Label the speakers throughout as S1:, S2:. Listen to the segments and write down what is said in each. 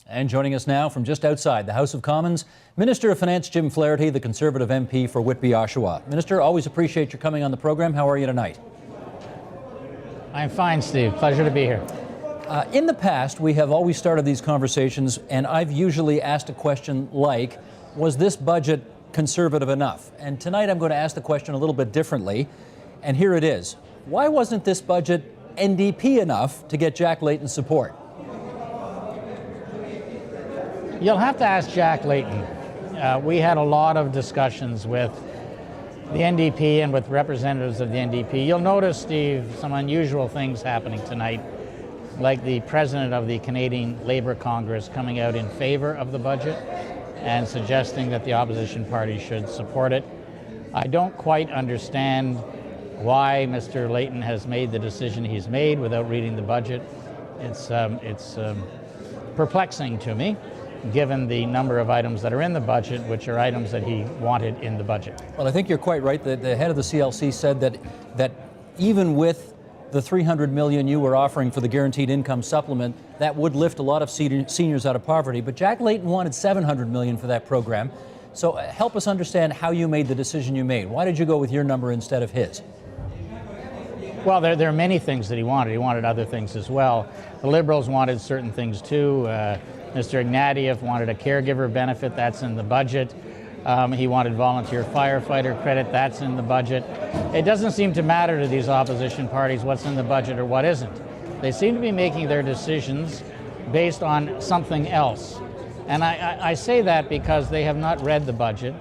S1: And joining us now from just outside the House of Commons, Minister of Finance Jim Flaherty, the Conservative MP for Whitby-Oshawa. Minister, always appreciate your coming on the program. How are you tonight?
S2: I'm fine, Steve. Pleasure to be here.
S1: In the past, we have always started these conversations, and I've usually asked a question like, was this budget conservative enough? And tonight I'm going to ask the question a little bit differently, and here it is. Why wasn't this budget NDP enough to get Jack Layton's support?
S2: You'll have to ask Jack Layton. We had a lot of discussions with the NDP and with representatives of the NDP. You'll notice, Steve, some unusual things happening tonight, like the president of the Canadian Labour Congress coming out in favor of the budget and suggesting that the opposition party should support it. I don't quite understand why Mr. Layton has made the decision he's made without reading the budget. It's perplexing to me, given the number of items that are in the budget, which are items that he wanted in the budget.
S1: Well, I think you're quite right. The head of the CLC said that even with the $300 million you were offering for the guaranteed income supplement, that would lift a lot of seniors out of poverty. But Jack Layton wanted $700 million for that program. So help us understand how you made the decision you made. Why did you go with your number instead of his?
S2: Well, there are many things that he wanted. He wanted other things as well. The Liberals wanted certain things too. Mr. Ignatieff wanted a caregiver benefit. That's in the budget. He wanted volunteer firefighter credit. That's in the budget. It doesn't seem to matter to these opposition parties what's in the budget or what isn't. They seem to be making their decisions based on something else. And I say that because they have not read the budget.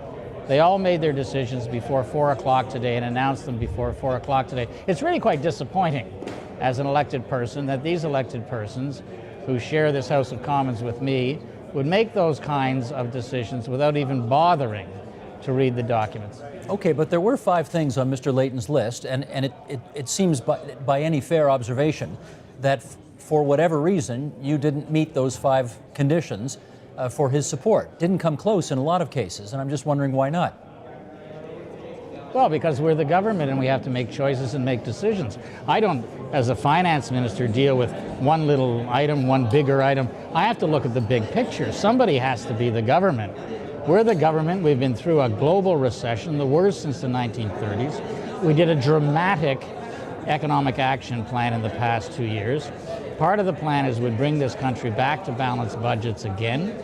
S2: They all made their decisions before 4 o'clock today and announced them before 4 o'clock today. It's really quite disappointing as an elected person that these elected persons who share this House of Commons with me would make those kinds of decisions without even bothering to read the documents.
S1: Okay, but there were 5 things on Mr. Layton's list, and it seems by any fair observation that for whatever reason you didn't meet those 5 conditions for his support. Didn't come close in a lot of cases, and I'm just wondering why not.
S2: Well, because we're the government and we have to make choices and make decisions. I don't, as a finance minister, deal with one little item, one bigger item. I have to look at the big picture. Somebody has to be the government. We're the government. We've been through a global recession, the worst since the 1930s. We did a dramatic economic action plan in the past 2 years. Part of the plan is we'd bring this country back to balanced budgets again.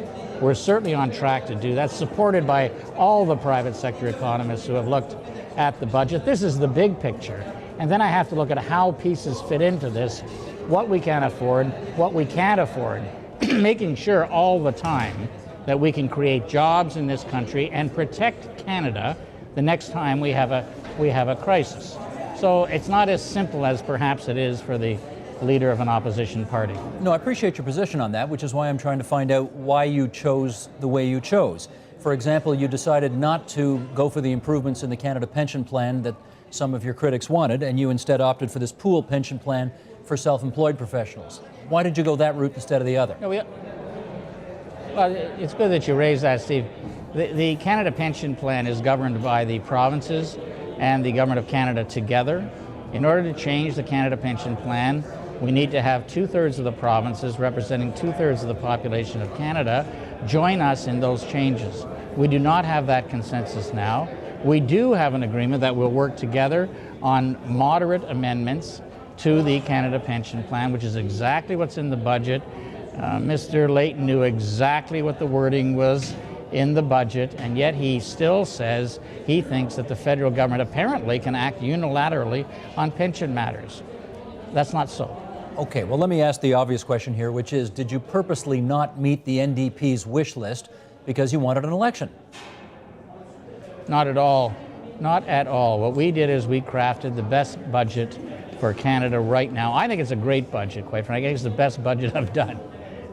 S2: We're certainly on track to do that, supported by all the private sector economists who have looked at the budget. This is the big picture. And then I have to look at how pieces fit into this, what we can afford, what we can't afford, making sure all the time that we can create jobs in this country and protect Canada the next time we have a crisis. So it's not as simple as perhaps it is for the leader of an opposition party.
S1: No, I appreciate your position on that, which is why I'm trying to find out why you chose the way you chose. For example, you decided not to go for the improvements in the Canada pension plan that some of your critics wanted, and you instead opted for this pool pension plan for self-employed professionals. Why did you go that route instead of the other?
S2: No, well, it's good that you raised that, Steve. The Canada pension plan is governed by the provinces and the Government of Canada together. In order to change the Canada pension plan, we need to have 2/3 of the provinces, representing 2/3 of the population of Canada, join us in those changes. We do not have that consensus now. We do have an agreement that we'll work together on moderate amendments to the Canada pension plan, which is exactly what's in the budget. Mr. Layton knew exactly what the wording was in the budget, and yet he still says he thinks that the federal government apparently can act unilaterally on pension matters. That's not so.
S1: Okay, well, let me ask the obvious question here, which is, did you purposely not meet the NDP's wish list because you wanted an election?
S2: Not at all. Not at all. What we did is we crafted the best budget for Canada right now. I think it's a great budget, quite frankly. I think it's the best budget I've done.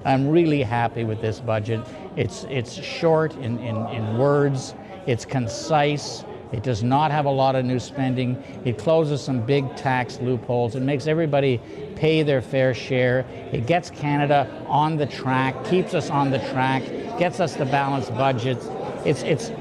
S2: I'm really happy with this budget. It's short in words. It's concise. It does not have a lot of new spending. It closes some big tax loopholes. It makes everybody pay their fair share. It gets Canada on the track, keeps us on the track, gets us to balanced budgets. It's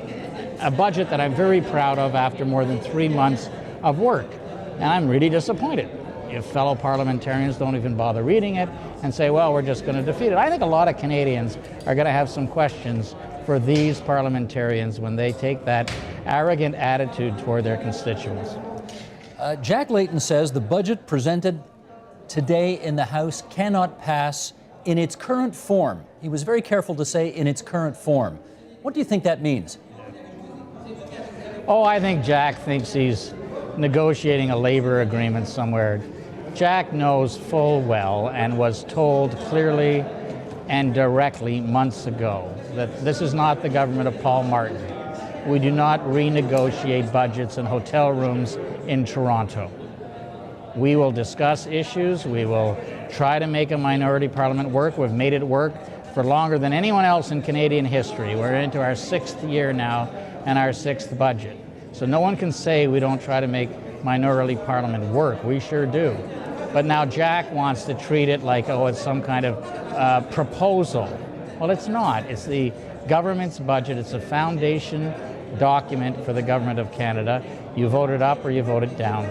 S2: a budget that I'm very proud of after more than 3 months of work. And I'm really disappointed if fellow parliamentarians don't even bother reading it and say, well, we're just going to defeat it. I think a lot of Canadians are going to have some questions for these parliamentarians when they take that arrogant attitude toward their constituents.
S1: Jack Layton says the budget presented today in the House cannot pass in its current form. He was very careful to say in its current form. What do you think that means?
S2: Oh, I think Jack thinks he's negotiating a labor agreement somewhere. Jack knows full well and was told clearly and directly months ago that this is not the government of Paul Martin. We do not renegotiate budgets in hotel rooms in Toronto. We will discuss issues. We will try to make a minority parliament work. We've made it work for longer than anyone else in Canadian history. We're into our 6th year now and our 6th budget. So no one can say we don't try to make minority parliament work. We sure do. But now Jack wants to treat it like, oh, it's some kind of proposal. Well, it's not. It's the government's budget. It's a foundation document for the government of Canada. You vote it up or you vote it down.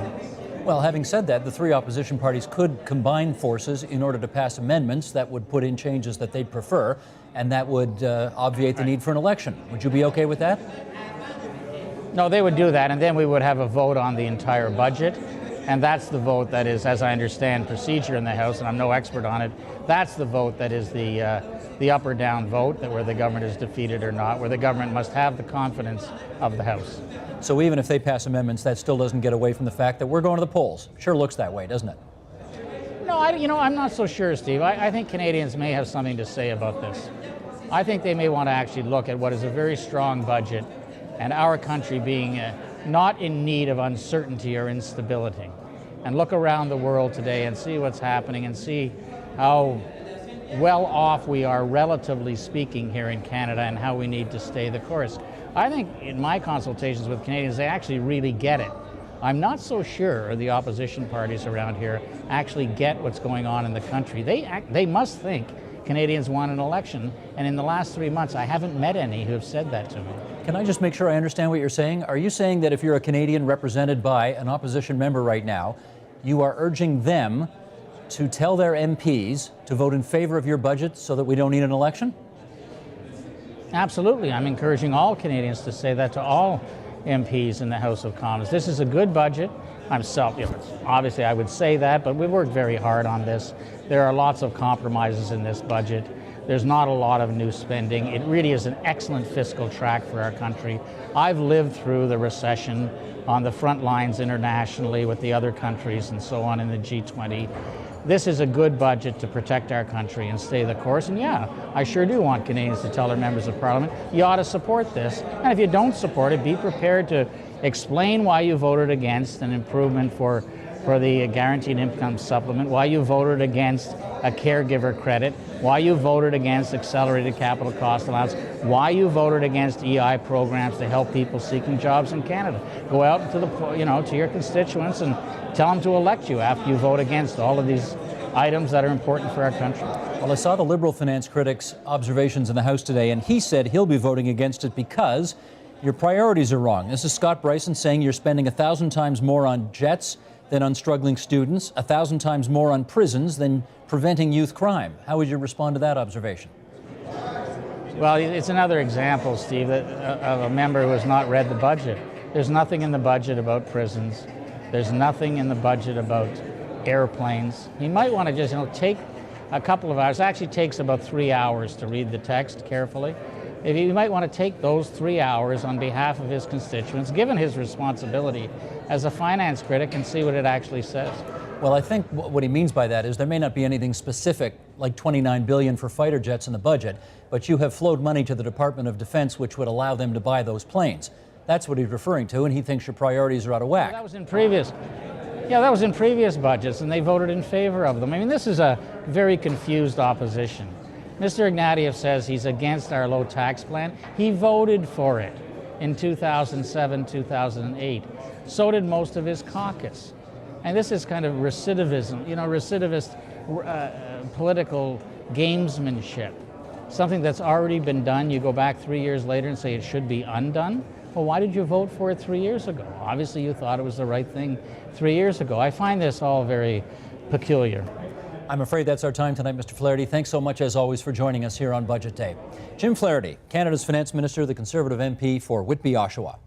S1: Well, having said that, the three opposition parties could combine forces in order to pass amendments that would put in changes that they'd prefer, and that would obviate the need for an election. Would you be okay with that?
S2: No, they would do that, and then we would have a vote on the entire budget. And that's the vote that is, as I understand, procedure in the House, and I'm no expert on it. That's the vote that is the up or down vote, that where the government is defeated or not, where the government must have the confidence of the House.
S1: So even if they pass amendments, that still doesn't get away from the fact that we're going to the polls. Sure looks that way, doesn't it?
S2: No, I'm not so sure, Steve. I think Canadians may have something to say about this. I think they may want to actually look at what is a very strong budget and our country being not in need of uncertainty or instability, and look around the world today and see what's happening and see how well off we are, relatively speaking, here in Canada, and how we need to stay the course. I think in my consultations with Canadians, they actually really get it. I'm not so sure the opposition parties around here actually get what's going on in the country. They must think Canadians want an election, and in the last 3 months, I haven't met any who have said that to me.
S1: Can I just make sure I understand what you're saying? Are you saying that if you're a Canadian represented by an opposition member right now, you are urging them to tell their MPs to vote in favor of your budget so that we don't need an election?
S2: Absolutely. I'm encouraging all Canadians to say that to all MPs in the House of Commons. This is a good budget. Obviously, I would say that, but we've worked very hard on this. There are lots of compromises in this budget. There's not a lot of new spending. It really is an excellent fiscal track for our country. I've lived through the recession on the front lines internationally with the other countries and so on in the G20. This is a good budget to protect our country and stay the course. And yeah, I sure do want Canadians to tell their members of Parliament, you ought to support this. And if you don't support it, be prepared to explain why you voted against an improvement for the guaranteed income supplement, why you voted against a caregiver credit, why you voted against accelerated capital cost allowance, why you voted against EI programs to help people seeking jobs in Canada. Go out to to your constituents and tell them to elect you after you vote against all of these items that are important for our country.
S1: Well, I saw the Liberal finance critic's observations in the House today, and he said he'll be voting against it because your priorities are wrong. This is Scott Bryson saying you're spending 1,000 times more on jets than on struggling students, 1,000 times more on prisons than preventing youth crime. How would you respond to that observation?
S2: Well, it's another example, Steve, of a member who has not read the budget. There's nothing in the budget about prisons. There's nothing in the budget about airplanes. He might want to just take a couple of hours. It actually takes about 3 hours to read the text carefully. If he might want to take those 3 hours on behalf of his constituents, given his responsibility as a finance critic, and see what it actually says.
S1: Well, I think what he means by that is there may not be anything specific like $29 billion for fighter jets in the budget, but you have flowed money to the Department of Defense which would allow them to buy those planes. That's what he's referring to, and he thinks your priorities are out of whack.
S2: That was in previous budgets, and they voted in favor of them. I mean, this is a very confused opposition. Mr. Ignatieff says he's against our low tax plan. He voted for it in 2007, 2008. So did most of his caucus. And this is kind of recidivism, recidivist political gamesmanship. Something that's already been done, you go back 3 years later and say it should be undone. Well, why did you vote for it 3 years ago? Obviously, you thought it was the right thing 3 years ago. I find this all very peculiar.
S1: I'm afraid that's our time tonight, Mr. Flaherty. Thanks so much, as always, for joining us here on Budget Day. Jim Flaherty, Canada's Finance Minister, the Conservative MP for Whitby, Oshawa.